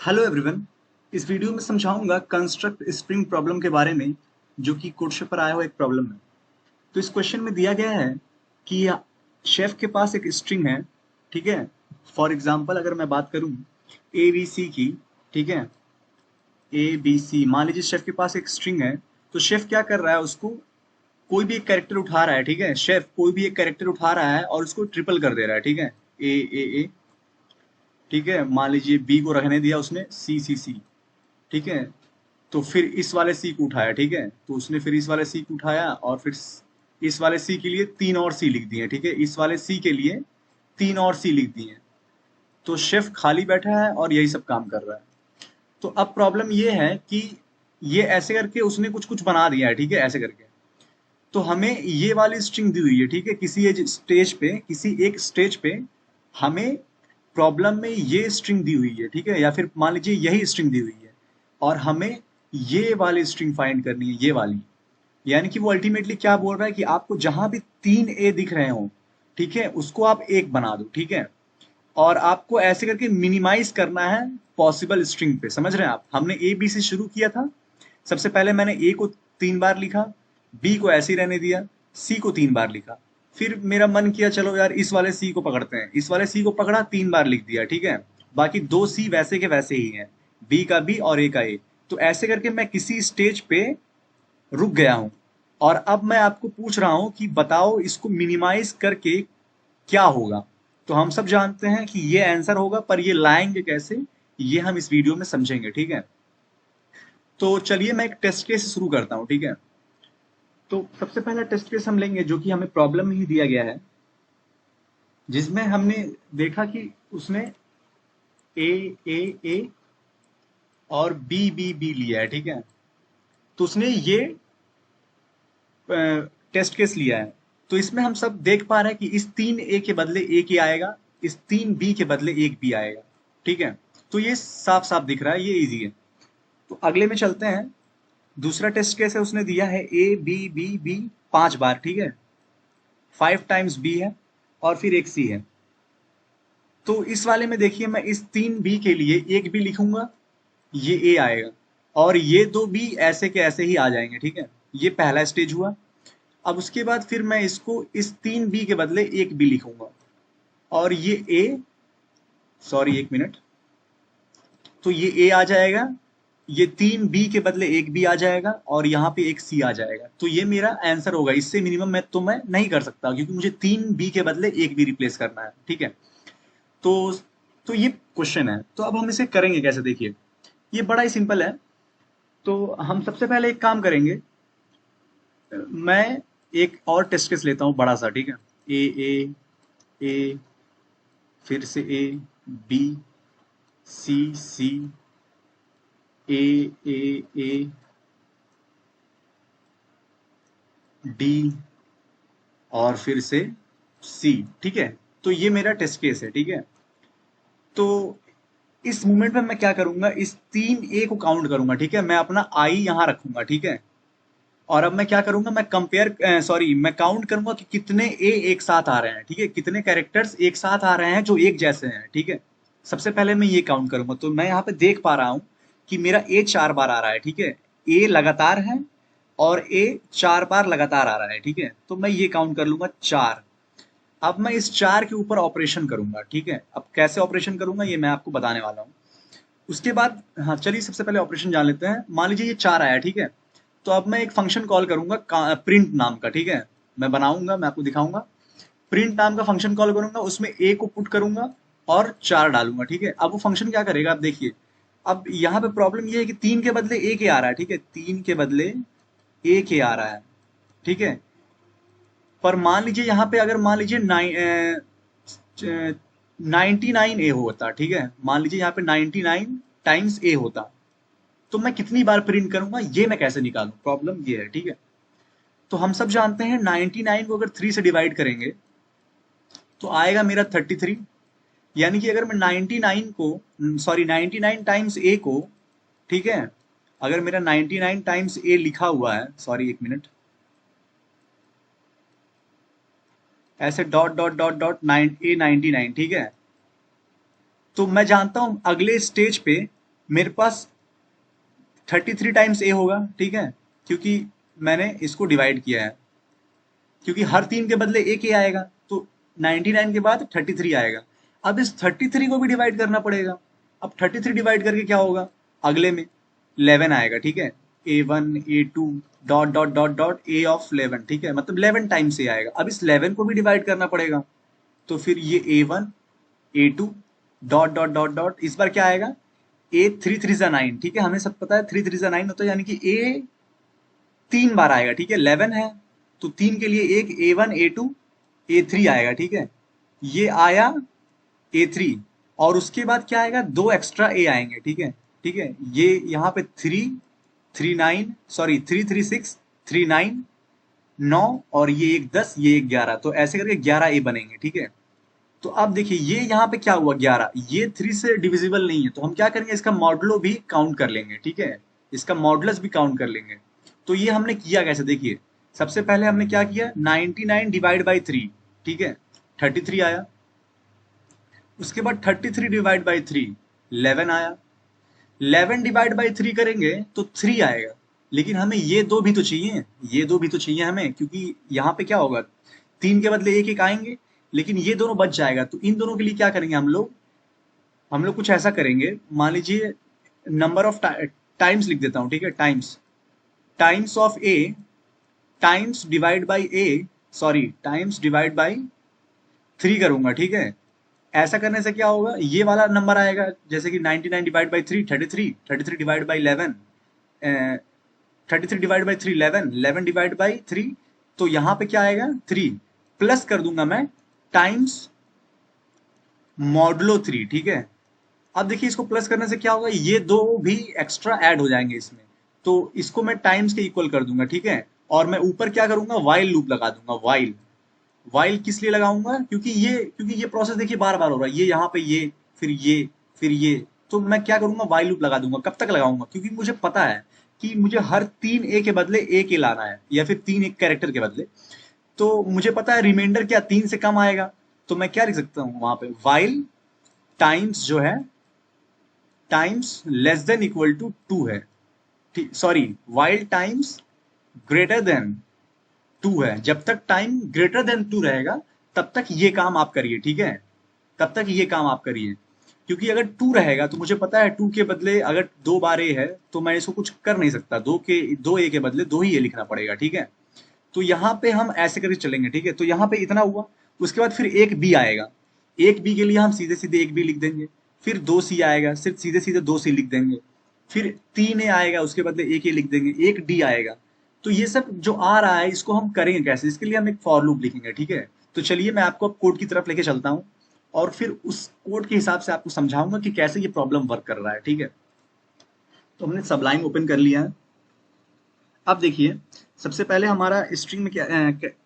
Hello everyone. इस video में समझाऊंगा कंस्ट्रक्ट स्प्रिंग प्रॉब्लम के बारे में, जो कि क्वेश्चन पर आया हुआ एक प्रॉब्लम है। तो इस क्वेश्चन में दिया गया है कि शेफ के पास एक स्ट्रिंग है, ठीक है। फॉर एग्जांपल अगर मैं बात करूं ए बी सी की, ठीक है, ए बी सी, मान लीजिए शेफ के पास एक स्ट्रिंग है। तो शेफ क्या कर रहा है, उसको कोई भी एक कैरेक्टर उठा रहा है, ठीक है। शेफ कोई भी एक कैरेक्टर उठा रहा है और उसको ट्रिपल कर दे रहा है, ठीक है। ए, ठीक है, मान लीजिए बी को रखने दिया उसने सी, ठीक है। तो फिर इस वाले सी को उठाया, ठीक है। तो उसने फिर इस वाले सी को उठाया और फिर इस वाले सी के लिए तीन और सी लिख दिए, ठीक है। इस वाले सी के लिए तीन और सी लिख दिए। तो शेफ खाली बैठा है और यही सब काम कर रहा है। तो अब प्रॉब्लम ये है कि ये ऐसे करके उसने कुछ कुछ बना दिया है, ठीक है, ऐसे करके। तो हमें ये वाली स्ट्रिंग दी हुई है, ठीक है, किसी एक स्टेज पे, किसी एक स्टेज पे हमें प्रॉब्लम में ये स्ट्रिंग दी हुई है, ठीक है, या फिर मान लीजिए यही स्ट्रिंग दी हुई है और हमें ये वाली स्ट्रिंग फाइंड करनी है, ये वाली। यानी कि वो अल्टीमेटली क्या बोल रहा है कि आपको जहां भी तीन ए दिख रहे हो, ठीक है, उसको आप एक बना दो, ठीक है। और आपको ऐसे करके मिनिमाइज करना है पॉसिबल स्ट्रिंग पे। समझ रहे हैं आप? हमने ए बी से शुरू किया था। सबसे पहले मैंने ए को तीन बार लिखा, बी को ऐसे ही रहने दिया, सी को तीन बार लिखा। फिर मेरा मन किया चलो यार इस वाले सी को पकड़ते हैं, इस वाले सी को पकड़ा, तीन बार लिख दिया, ठीक है। बाकी दो सी वैसे के वैसे ही हैं, बी का बी और ए का ए। तो ऐसे करके मैं किसी स्टेज पे रुक गया हूं और अब मैं आपको पूछ रहा हूं कि बताओ इसको मिनिमाइज करके क्या होगा। तो हम सब जानते हैं कि ये आंसर होगा, पर ये लाएंगे कैसे, ये हम इस वीडियो में समझेंगे, ठीक है। तो चलिए मैं एक टेस्ट केस शुरू करता हूं, ठीक है। तो सबसे पहला टेस्ट केस हम लेंगे जो कि हमें प्रॉब्लम में ही दिया गया है, जिसमें हमने देखा कि उसने ए ए ए और बी बी बी लिया है, ठीक है। तो उसने ये टेस्ट केस लिया है। तो इसमें हम सब देख पा रहे हैं कि इस तीन ए के बदले एक ही आएगा, इस तीन बी के बदले एक बी आएगा, ठीक है। तो ये साफ साफ दिख रहा है, ये इजी है। तो अगले में चलते हैं। दूसरा टेस्ट केस है, उसने दिया है ए बी बी बी पांच बार, ठीक है। फाइव टाइम्स बी है और फिर एक सी है। तो इस वाले में देखिए, मैं इस तीन बी के लिए एक बी लिखूंगा, ये ए आएगा, और ये दो बी ऐसे के ऐसे ही आ जाएंगे, ठीक है। ये पहला स्टेज हुआ। अब उसके बाद फिर मैं इसको इस तीन बी के बदले एक बी लिखूंगा और ये ए, सॉरी एक मिनट, तो ये ए आ जाएगा, ये तीन बी के बदले एक बी आ जाएगा और यहाँ पे एक सी आ जाएगा। तो ये मेरा आंसर होगा। इससे मिनिमम मैं नहीं कर सकता, क्योंकि मुझे तीन बी के बदले एक बी रिप्लेस करना है, ठीक है। तो तो ये क्वेश्चन है। तो अब हम इसे करेंगे कैसे, देखिए। ये बड़ा ही सिंपल है। तो हम सबसे पहले एक काम करेंगे, मैं एक और टेस्ट केस लेता हूँ बड़ा सा, ठीक है। ए ए ए, फिर से ए, बी, सी सी, ए ए ए, डी, और फिर से सी, ठीक है। तो ये मेरा टेस्ट केस है, ठीक है। तो इस मोमेंट में मैं क्या करूंगा, इस तीन ए को काउंट करूंगा, ठीक है। मैं अपना आई यहां रखूंगा, ठीक है। और अब मैं क्या करूंगा, मैं कंपेयर, सॉरी, मैं काउंट करूंगा कि कितने ए एक साथ आ रहे हैं, ठीक है, कितने कैरेक्टर्स एक साथ आ रहे हैं जो एक जैसे हैं, ठीक है। सबसे पहले मैं ये काउंट करूंगा। तो मैं यहाँ पे देख पा रहा हूँ कि मेरा ए चार बार आ रहा है, ठीक है। ए लगातार है और ए चार बार लगातार आ रहा है, ठीक है। तो मैं ये काउंट कर लूंगा चार। अब मैं इस चार के ऊपर ऑपरेशन करूंगा, ठीक है। अब कैसे ऑपरेशन करूंगा ये मैं आपको बताने वाला हूँ। उसके बाद, हाँ चलिए सबसे पहले ऑपरेशन जान लेते हैं। मान लीजिए ये चार आया, ठीक है। तो अब मैं एक फंक्शन कॉल करूंगा प्रिंट नाम का, ठीक है। मैं बनाऊंगा, मैं आपको दिखाऊंगा। प्रिंट नाम का फंक्शन कॉल करूंगा, उसमें ए को पुट करूंगा और चार डालूंगा, ठीक है। अब वो फंक्शन क्या करेगा, आप देखिए। अब यहाँ पे प्रॉब्लम ये है कि तीन के बदले ए के आ रहा है, ठीक है। तीन के बदले ए के आ रहा है, ठीक है। पर मान लीजिए यहाँ पे, अगर मान लीजिए 99 ए होता, ठीक है। मान लीजिए यहाँ पे 99 टाइम्स ए होता, तो मैं कितनी बार प्रिंट करूंगा ये मैं कैसे निकालूं, प्रॉब्लम ये है, ठीक है। तो हम सब जानते हैं 99 को अगर 3 से डिवाइड करेंगे तो आएगा मेरा 33। यानी कि अगर मैं 99 को, सॉरी 99 टाइम्स ए को, ठीक है, अगर मेरा 99 टाइम्स ए लिखा हुआ है, सॉरी एक मिनट, ऐसे dot dot dot dot nine A 99, ठीक है। तो मैं जानता हूं अगले स्टेज पे मेरे पास 33 टाइम्स ए होगा, ठीक है, क्योंकि मैंने इसको डिवाइड किया है, क्योंकि हर 3 के बदले एक ए आएगा, तो 99 के बाद 33 आएगा। अब इस 33 को भी डिवाइड करना पड़ेगा। अब 33 डिवाइड करके क्या होगा, अगले में 11 आएगा, ठीक है, A1 A2 dot dot dot dot A of 11, ठीक है, मतलब 11 टाइम्स ए आएगा। अब इस 11 को भी डिवाइड करना पड़ेगा, तो फिर ये A1 A2 dot dot dot dot, इस बार क्या आएगा, ए 3 3 9, ठीक है, हमें सब पता है 3 3 9 होता है, यानी कि ए 3 बार आएगा, ठीक है, 11 है तो 3 के लिए एक A1 A2 A3 आएगा, ठीक है, ये आया A3, और उसके बाद क्या आएगा, 2 एक्स्ट्रा ए आएंगे, ठीक है, ठीक है, ये यहाँ पे 3 3 9 और ये एक 10, ये एक 11, तो ऐसे करके 11 ए बनेंगे, ठीक है। तो अब देखिए ये यहाँ पे क्या हुआ, 11, ये 3 से डिविजिबल नहीं है, तो हम क्या करेंगे, इसका मॉडुलो भी काउंट कर लेंगे, ठीक है, इसका मॉडुलस भी काउंट कर लेंगे। तो ये हमने किया कैसे, देखिए सबसे पहले हमने क्या किया, 99 डिवाइड बाई 3, ठीक है, 33 आया। उसके बाद 33 डिवाइड बाई 3 11 आया। 11 डिवाइड बाई 3 करेंगे तो 3 आएगा, लेकिन हमें ये दो भी तो चाहिए, ये दो भी तो चाहिए हमें, क्योंकि यहाँ पे क्या होगा, 3 के बदले एक एक आएंगे, लेकिन ये दोनों बच जाएगा। तो इन दोनों के लिए क्या करेंगे हम लोग कुछ ऐसा करेंगे, मान लीजिए नंबर ऑफ टाइम्स लिख देता हूँ, ठीक है, times of A times divide by A, sorry times divide by 3 करूंगा, ठीक है। ऐसा करने से क्या होगा, ये वाला नंबर आएगा, जैसे कि 99 divide by 3 33, 33 divide by 11 33 divide by 3 11, 11 divide by 3, तो यहाँ पे क्या आएगा 3, प्लस कर दूंगा मैं टाइम्स मॉडुलो 3, ठीक है। अब देखिए इसको प्लस करने से क्या होगा, ये दो भी एक्स्ट्रा ऐड हो जाएंगे इसमें, तो इसको मैं टाइम्स के इक्वल कर दूंगा, ठीक है। और मैं ऊपर क्या करूंगा, वाइल लूप लगा दूंगा, वाइल किस लिए लगाऊंगा, क्योंकि ये प्रोसेस देखिए बार बार हो रहा है, ये यहाँ पे ये फिर ये, तो मैं क्या करूंगा, वाइल लूप लगा दूंगा। कब तक लगाऊंगा, क्योंकि मुझे पता है कि मुझे हर 3 ए के बदले एक ए लाना है, या फिर 3 एक कैरेक्टर के बदले, तो मुझे पता है रिमाइंडर क्या 3 से कम आएगा, तो मैं क्या लिख सकता हूँ वहां पे, वाइल टाइम्स जो है, times less than equal to 2 है, ठीक, sorry while times greater than 2 है। जब तक टाइम ग्रेटर देन 2 रहेगा तब तक ये काम आप करिए, ठीक है, तब तक ये काम आप करिए, क्योंकि अगर 2 रहेगा तो मुझे पता है 2 के बदले अगर 2 बार ए है तो मैं इसको कुछ कर नहीं सकता, 2 ए के बदले 2 ही ए लिखना पड़ेगा, ठीक है। तो यहाँ पे हम ऐसे करके चलेंगे, ठीक है, तो यहाँ पे इतना हुआ। उसके बाद फिर एक बी आएगा, एक बी के लिए हम सीधे सीधे एक बी लिख देंगे, फिर 2 सी आएगा, सिर्फ सीधे सीधे 2 सी लिख देंगे, फिर 3 ए आएगा, उसके बदले एक ए लिख देंगे, एक डी आएगा। तो ये सब जो आ रहा है इसको हम करेंगे कैसे, इसके लिए हम एक फॉर लूप लिखेंगे, ठीक है। तो चलिए मैं आपको अब कोड की तरफ लेके चलता हूँ, और फिर उस कोड के हिसाब से आपको समझाऊंगा कि कैसे ये प्रॉब्लम वर्क कर रहा है, ठीक है। तो हमने सबलाइन ओपन कर लिया है। अब देखिए सबसे पहले हमारा स्ट्रिंग में क्या,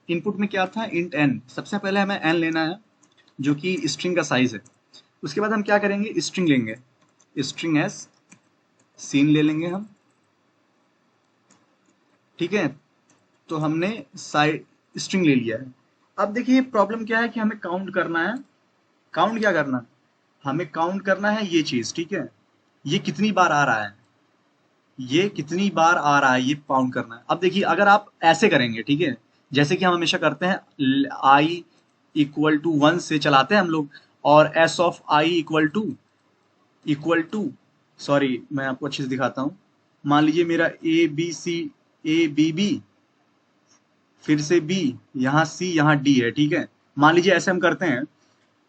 इनपुट में क्या था, इंट एन। सबसे पहले हमें एन लेना है जो कि स्ट्रिंग का साइज है। उसके बाद हम क्या करेंगे, स्ट्रिंग लेंगे, स्ट्रिंग एस सीन ले लेंगे हम, ठीक है। तो हमने साइड स्ट्रिंग ले लिया है। अब देखिए प्रॉब्लम क्या है कि हमें काउंट करना है, काउंट क्या करना है, हमें काउंट करना है ये चीज, ठीक है, ये कितनी बार आ रहा है, ये कितनी बार आ रहा है, ये काउंट करना है। अब देखिए अगर आप ऐसे करेंगे, ठीक है, जैसे कि हम हमेशा करते हैं, आई इक्वल टू 1 से चलाते हैं हम लोग, और S of I equal to sorry मैं आपको अच्छे से दिखाता हूँ। मान लीजिए मेरा ए बी बी, फिर से बी, यहाँ सी, यहाँ डी है, ठीक है। मान लीजिए ऐसे हम करते हैं,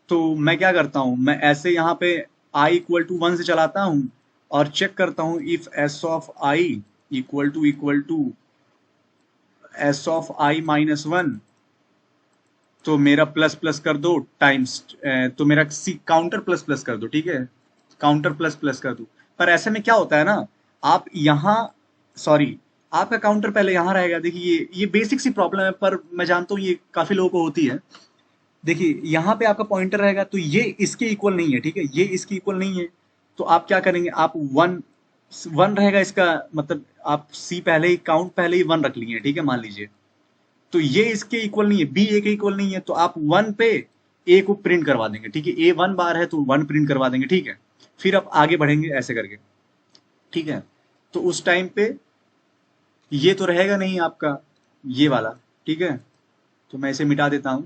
तो मैं क्या करता हूँ, मैं ऐसे यहाँ पे आई इक्वल टू 1 से चलाता हूँ, और चेक करता हूँ if S of I equal to S of I minus 1, तो मेरा प्लस प्लस कर दो टाइम्स, तो मेरा सी काउंटर प्लस प्लस कर दो, ठीक है, काउंटर प्लस प्लस कर दो। पर ऐसे में क्या होता है ना, आप यहाँ सॉरी आपका काउंटर पहले यहाँ रहेगा। देखिए ये बेसिक सी प्रॉब्लम है, पर मैं जानता हूँ ये काफी लोगों को होती है। देखिए यहाँ पे आपका पॉइंटर रहेगा, तो ये इसके इक्वल नहीं है, ठीक है, ये इसके इक्वल नहीं है, तो आप क्या करेंगे, आप 1 रहेगा इसका मतलब, आप सी पहले ही काउंट पहले ही 1 रख लिए, ठीक है, मान लीजिए। तो ये इसके इक्वल नहीं है, बी ए के इक्वल नहीं है, तो आप 1 पे ए को प्रिंट करवा देंगे, ठीक है, ए 1 बार है तो 1 प्रिंट करवा देंगे, ठीक है। फिर आप आगे बढ़ेंगे ऐसे करके, ठीक है। तो उस टाइम पे ये तो रहेगा नहीं आपका, ये वाला, ठीक है। तो मैं इसे मिटा देता हूं।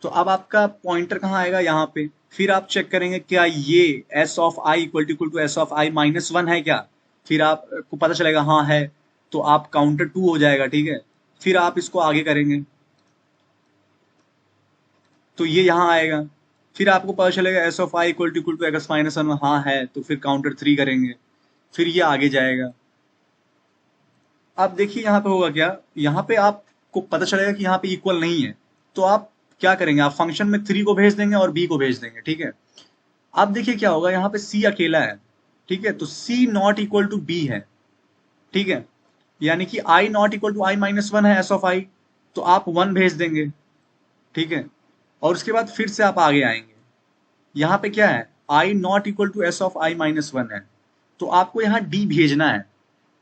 तो अब आपका पॉइंटर कहाँ आएगा, यहाँ पे। फिर आप चेक करेंगे क्या ये S of I equal to S of I minus one है क्या। फिर आपको पता चलेगा हाँ है, तो आप काउंटर टू हो जाएगा, ठीक है। फिर आप इसको आगे करेंगे तो ये यहाँ आएगा। फिर आपको पता चलेगा S of I equal to X minus one, हाँ है, तो फिर काउंटर थ्री करेंगे, फिर ये आगे जाएगा। अब देखिए यहाँ पे होगा क्या, यहाँ पे आपको पता चलेगा कि यहाँ पे इक्वल नहीं है, तो आप क्या करेंगे, आप फंक्शन में थ्री को भेज देंगे और बी को भेज देंगे, ठीक है। अब देखिए क्या होगा, यहाँ पे सी अकेला है, ठीक है, तो C not equal to B है, ठीक है। यानी कि I not equal to I minus one है एस ऑफ आई, तो आप वन भेज देंगे, ठीक है। और उसके बाद फिर से आप आगे आएंगे, यहाँ पे क्या है, I not equal to S of I minus one है, तो आपको यहाँ डी भेजना है,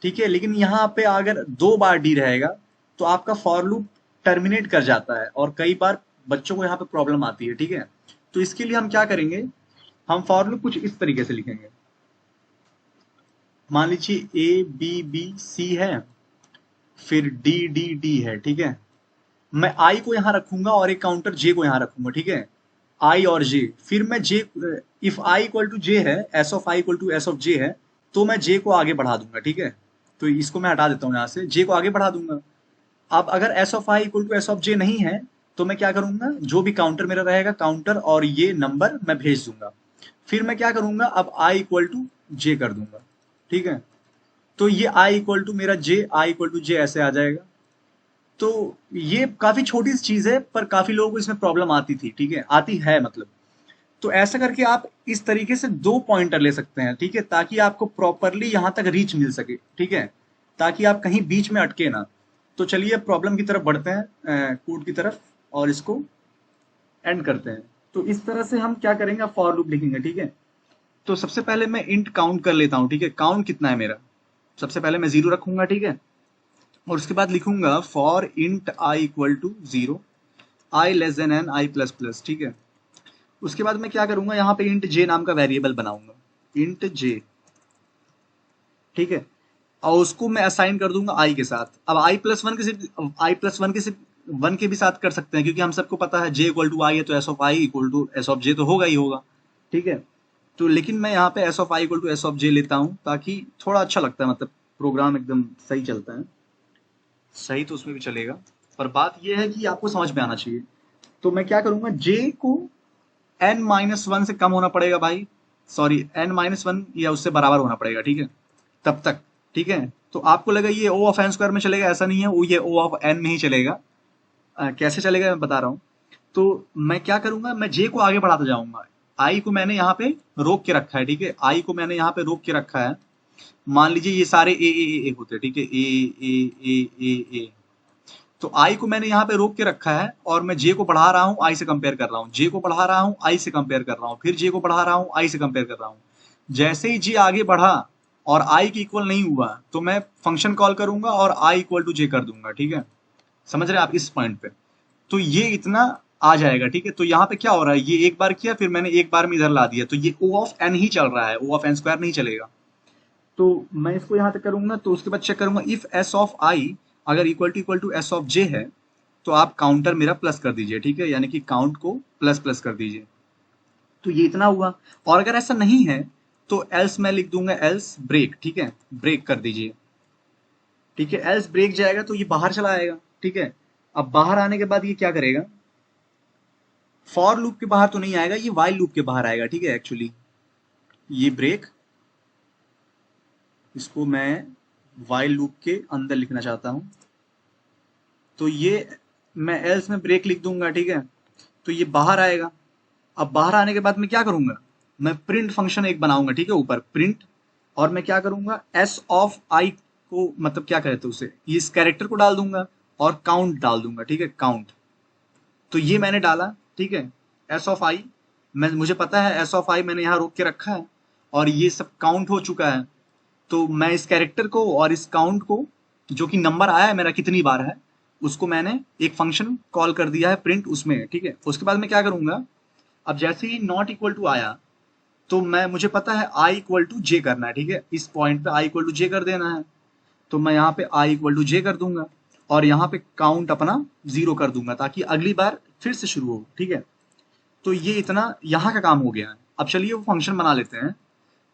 ठीक है। लेकिन यहाँ पे अगर दो बार डी रहेगा तो आपका फॉर लूप टर्मिनेट कर जाता है, और कई बार बच्चों को यहाँ पे प्रॉब्लम आती है, ठीक है। तो इसके लिए हम क्या करेंगे, हम फॉर लूप कुछ इस तरीके से लिखेंगे। मान लीजिए ए बी बी सी है, फिर डी डी डी है, ठीक है। मैं आई को यहाँ रखूंगा और एक काउंटर जे को यहाँ रखूंगा, ठीक है। आई और जे, फिर मैं J, if I equal to J है, S of I equal to S of J है, तो मैं जे को आगे बढ़ा दूंगा, ठीक है। तो इसको मैं हटा देता हूँ यहाँ से, जे को आगे बढ़ा दूंगा। अब अगर S of I equal to S of J नहीं है, तो मैं क्या करूंगा, जो भी काउंटर मेरा रहेगा, काउंटर और ये नंबर मैं भेज दूंगा। फिर मैं क्या करूंगा, अब आई इक्वल टू जे कर दूंगा, ठीक है। तो ये आई इक्वल टू मेरा जे, आई इक्वल टू जे ऐसे आ जाएगा। तो ये काफी छोटी सी चीज है, पर काफी लोगों को इसमें प्रॉब्लम आती थी, ठीक है, आती है मतलब। तो ऐसा करके आप इस तरीके से दो पॉइंटर ले सकते हैं, ठीक है, ताकि आपको प्रॉपरली यहां तक रीच मिल सके, ठीक है, ताकि आप कहीं बीच में अटके ना। तो चलिए प्रॉब्लम की तरफ बढ़ते हैं, कोड की तरफ, और इसको एंड करते हैं। तो इस तरह से हम क्या करेंगे, फॉर लूप लिखेंगे, ठीक है। तो सबसे पहले मैं इंट काउंट कर लेता हूं, ठीक है, काउंट कितना है मेरा। सबसे पहले मैं जीरो रखूंगा, ठीक है। और उसके बाद लिखूंगा for int I equal to zero, I less than N I plus plus, ठीक है। उसके बाद मैं क्या करूंगा, यहाँ पे इंट जे नाम का वेरिएबल बनाऊंगा, इंट जे, ठीक है। और उसको मैं असाइन कर दूंगा आई के साथ। अब आई प्लस वन के सिर्फ, आई प्लस वन के सिर्फ वन के भी साथ कर सकते हैं, क्योंकि हम सबको पता है जे इक्वल टू आई है, तो S of I equal to S of J तो होगा ही होगा, ठीक है। तो लेकिन मैं यहाँ पे S of I equal to S of J लेता हूँ, ताकि थोड़ा अच्छा लगता है, मतलब प्रोग्राम एकदम सही चलता है। सही तो उसमें भी चलेगा, पर बात यह है कि आपको समझ में आना चाहिए। तो मैं क्या करूंगा, जे को एन माइनस वन से कम होना पड़ेगा भाई, सॉरी एन माइनस वन या उससे बराबर होना पड़ेगा, ठीक है, तब तक, ठीक है। तो आपको लगा ये ओ ऑफ एन स्क्वायर में चलेगा, ऐसा नहीं है, वो ये ओ ऑफ एन में ही चलेगा। कैसे चलेगा मैं बता रहा हूँ। तो मैं क्या करूंगा, मैं जे को आगे बढ़ाता जाऊंगा। आई को मैंने यहाँ पे रोक के रखा है, ठीक है, आई को मैंने यहाँ पे रोक के रखा है। मान लीजिए ये सारे ए होते हैं, ठीक है, ए। तो आई को मैंने यहाँ पे रोक के रखा है, और मैं जे को बढ़ा रहा हूँ, आई से कंपेयर कर रहा हूँ, जे को बढ़ा रहा हूँ, आई से कंपेयर कर रहा हूँ, फिर जे को बढ़ा रहा हूँ, आई से कंपेयर कर रहा हूँ। जैसे ही जे आगे बढ़ा और आई की इक्वल नहीं हुआ, तो मैं फंक्शन कॉल करूंगा और आई इक्वल टू जे कर दूंगा, ठीक है। समझ रहे हैं आप इस पॉइंट पे। तो ये इतना आ जाएगा, ठीक है। तो यहाँ पे क्या हो रहा है, ये एक बार किया, फिर मैंने एक बार में इधर ला दिया, तो ये ओ ऑफ एन ही चल रहा है, ओ ऑफ एन स्क्वायर नहीं चलेगा। तो मैं इसको यहाँ तक करूंगा, तो उसके बाद चेक करूंगा इफ एस ऑफ आई अगर equal to S of J है, तो आप काउंटर मेरा प्लस कर दीजिए, ठीक है, यानी कि काउंट को प्लस प्लस कर दीजिए। तो ये इतना हुआ। और अगर ऐसा नहीं है, तो एल्स मैं लिख दूंगा, एल्स ब्रेक, ठीक है, ब्रेक कर दीजिए, ठीक है। एल्स ब्रेक जाएगा तो ये बाहर चला आएगा, ठीक है। अब बाहर आने के बाद ये क्या करेगा, फॉर लूप के बाहर तो नहीं आएगा, ये वाइल लूप के बाहर आएगा, ठीक है। एक्चुअली ये ब्रेक, इसको मैं वाइल लूप के अंदर लिखना चाहता हूं, तो ये मैं एल्स में ब्रेक लिख दूंगा, ठीक है। तो ये बाहर आएगा। अब बाहर आने के बाद मैं क्या करूंगा, मैं प्रिंट फंक्शन एक बनाऊंगा, ठीक है, ऊपर प्रिंट। और मैं क्या करूंगा, एस ऑफ आई को, मतलब क्या कहते हैं उसे, ये इस कैरेक्टर को डाल दूंगा और काउंट डाल दूंगा, ठीक है, काउंट। तो ये मैंने डाला, ठीक है, एस ऑफ आई, मैं मुझे पता है एस ऑफ आई मैंने यहाँ रोक के रखा है, और ये सब काउंट हो चुका है। तो मैं इस कैरेक्टर को और इस काउंट को, जो कि नंबर आया है मेरा कितनी बार है, उसको मैंने एक फंक्शन कॉल कर दिया है प्रिंट उसमें, ठीक है। उसके बाद मैं क्या करूंगा, अब जैसे ही नॉट इक्वल टू आया, तो मुझे पता है i इक्वल टू जे करना है, ठीक है, इस पॉइंट पे i इक्वल टू जे कर देना है। तो मैं यहाँ पे i इक्वल टू जे कर दूंगा और यहाँ पे काउंट अपना 0 कर दूंगा ताकि अगली बार फिर से शुरू हो, ठीक है। तो ये इतना यहाँ का काम हो गया है। अब चलिए वो फंक्शन बना लेते हैं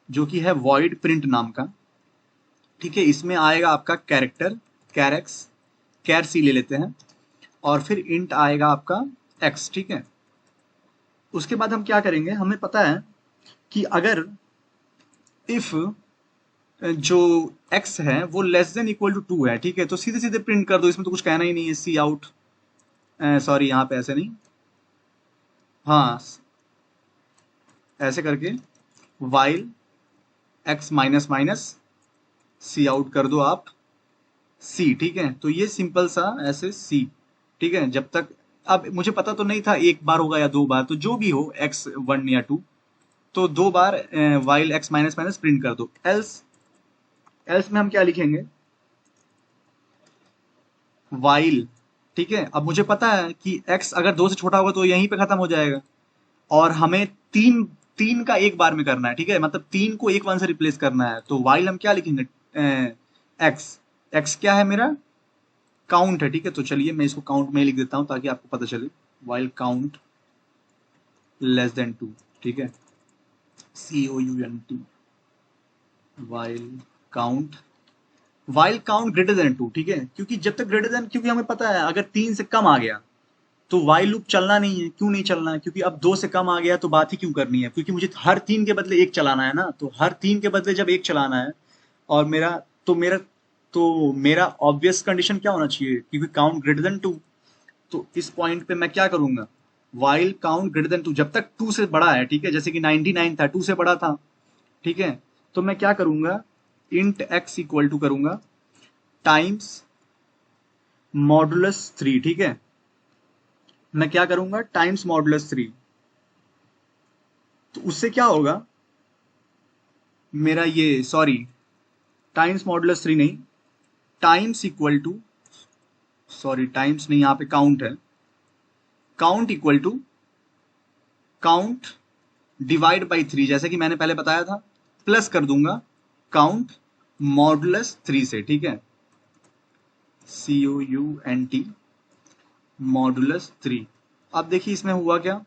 जो कि है वॉइड प्रिंट नाम का, ठीक है। इसमें आएगा आपका कैरेक्टर कैरेक्स, कैर सी ले लेते हैं, और फिर इंट आएगा आपका x, ठीक है। उसके बाद हम क्या करेंगे, हमें पता है कि अगर इफ जो x है वो लेस देन इक्वल टू 2 है, ठीक है, तो सीधे सीधे प्रिंट कर दो, इसमें तो कुछ कहना ही नहीं है, सी आउट, सॉरी यहाँ पे ऐसे नहीं, हाँ ऐसे करके वाइल x माइनस माइनस सी आउट कर दो आप c, ठीक है। तो ये सिंपल सा ऐसे c, ठीक है। जब तक, अब मुझे पता तो नहीं था एक बार होगा या 2 बार, तो जो भी हो x 1 या 2, तो 2 बार while x minus minus print कर दो। एल्स में हम क्या लिखेंगे, वाइल, ठीक है। अब मुझे पता है कि x अगर 2 से छोटा होगा तो यहीं पे खत्म हो जाएगा, और हमें तीन का एक बार में करना है, ठीक है, मतलब 3 को एक 1 से रिप्लेस करना है। तो वाइल हम क्या लिखेंगे, x क्या है मेरा, काउंट है, ठीक है। तो चलिए मैं इसको काउंट में लिख देता हूं ताकि आपको पता चले, वाइल काउंट लेस देन 2, ठीक है, COUNT, while count greater than 2, ठीक है। क्योंकि जब तक ग्रेटर देन, क्योंकि हमें पता है अगर 3 से कम आ गया तो वाइल लूप चलना नहीं है। क्यों नहीं चलना है, क्योंकि अब 2 से कम आ गया तो बात ही क्यों करनी है, क्योंकि मुझे हर 3 के बदले 1 चलाना है ना। तो हर 3 के बदले जब 1 चलाना है, और मेरा ऑब्वियस कंडीशन क्या होना चाहिए, क्योंकि काउंट ग्रेटर देन 2। तो इस पॉइंट पे मैं क्या करूंगा, वाइल काउंट ग्रेटर देन 2 जब तक 2 से बड़ा है, ठीक है, जैसे कि 99 था 2 से बड़ा था, ठीक है। तो मैं क्या करूंगा, इंट x इक्वल टू करूंगा टाइम्स मॉडुलस 3, ठीक है। मैं क्या करूंगा, टाइम्स मॉडुलस 3। तो उससे क्या होगा, मेरा ये सॉरी टाइम्स मॉडुलस 3 नहीं, times equal to, sorry times नहीं, यहाँ पे काउंट है, count equal to count divide by 3, जैसे कि मैंने पहले बताया था, प्लस कर दूंगा काउंट मॉडुलस 3 से, ठीक है, COUNT मॉडुलस 3। अब देखिए इसमें हुआ क्या,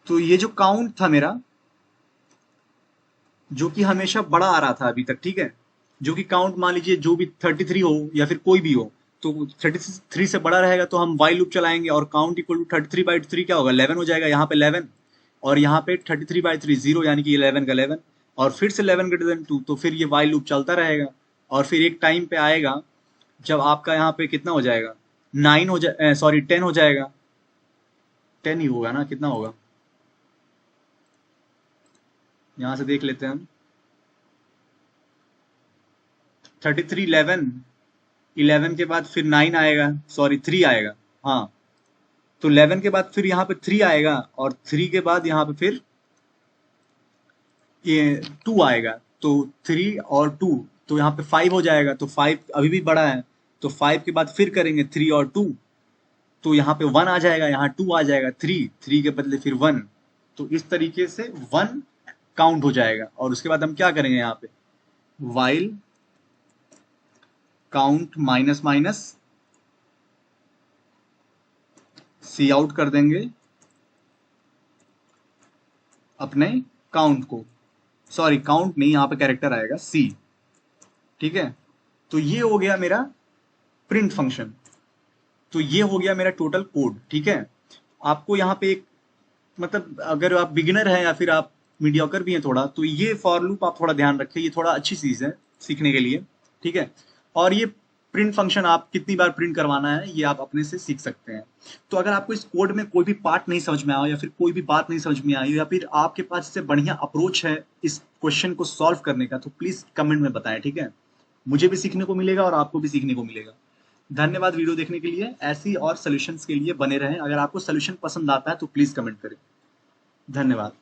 तो ये जो काउंट था मेरा, जो कि हमेशा बड़ा आ रहा था अभी तक, ठीक है, जो कि काउंट मान लीजिए जो भी 33 हो या फिर कोई भी हो, तो 33 से बड़ा रहेगा तो हम वाइल लूप चलाएंगे, और काउंट इक्वल टू 33/3 क्या होगा, 11 हो जाएगा, यहाँ पे 11, और यहाँ पे 33/3 0, यानी कि 11 का 11, और फिर से 11 ग्रेटर देन 2, तो फिर ये वाइल लूप चलता रहेगा। और फिर एक टाइम पे आएगा जब आपका यहाँ पे कितना हो जाएगा, 9 हो जाए, सॉरी 10 हो जाएगा, 10 ही होगा ना, कितना होगा, यहाँ से देख लेते हैं हम, 33 11 के बाद फिर 9 आएगा, सॉरी 3 आएगा, हाँ। तो 11 के बाद फिर यहाँ पे 3 आएगा, और 3 के बाद यहाँ पे फिर ये 2 आएगा, तो 3 और 2, तो यहाँ पे 5 हो जाएगा, तो 5 अभी भी बड़ा है, तो 5 के बाद फिर करेंगे 3 और 2, तो यहाँ पे 1 आ जाएगा, यहाँ 2 आ जाएगा, 3 के बदले फिर 1, तो इस तरीके से 1 काउंट हो जाएगा। और उसके बाद हम क्या करेंगे, यहाँ पे वाइल काउंट माइनस माइनस सी आउट कर देंगे अपने काउंट को, सॉरी काउंट नहीं, यहाँ पे कैरेक्टर आएगा सी, ठीक है। तो ये हो गया मेरा प्रिंट फंक्शन, तो ये हो गया मेरा टोटल कोड, ठीक है। आपको यहाँ पे एक, मतलब अगर आप बिगिनर हैं या फिर आप मीडियोकर भी हैं थोड़ा, तो ये फॉर लूप आप थोड़ा ध्यान रखें, ये थोड़ा अच्छी चीज़ है सीखने के लिए, ठीक है। और ये प्रिंट फंक्शन आप कितनी बार प्रिंट करवाना है ये आप अपने से सीख सकते हैं। तो अगर आपको इस कोड में कोई भी पार्ट नहीं समझ में आया, या फिर कोई भी बात नहीं समझ में आई, या फिर आपके पास इससे बढ़िया अप्रोच है इस क्वेश्चन को सॉल्व करने का, तो प्लीज कमेंट में बताएं, ठीक है। मुझे भी सीखने को मिलेगा और आपको भी सीखने को मिलेगा। धन्यवाद वीडियो देखने के लिए। ऐसी और सोल्यूशंस के लिए बने रहें। अगर आपको सोल्यूशन पसंद आता है तो प्लीज कमेंट करें। धन्यवाद।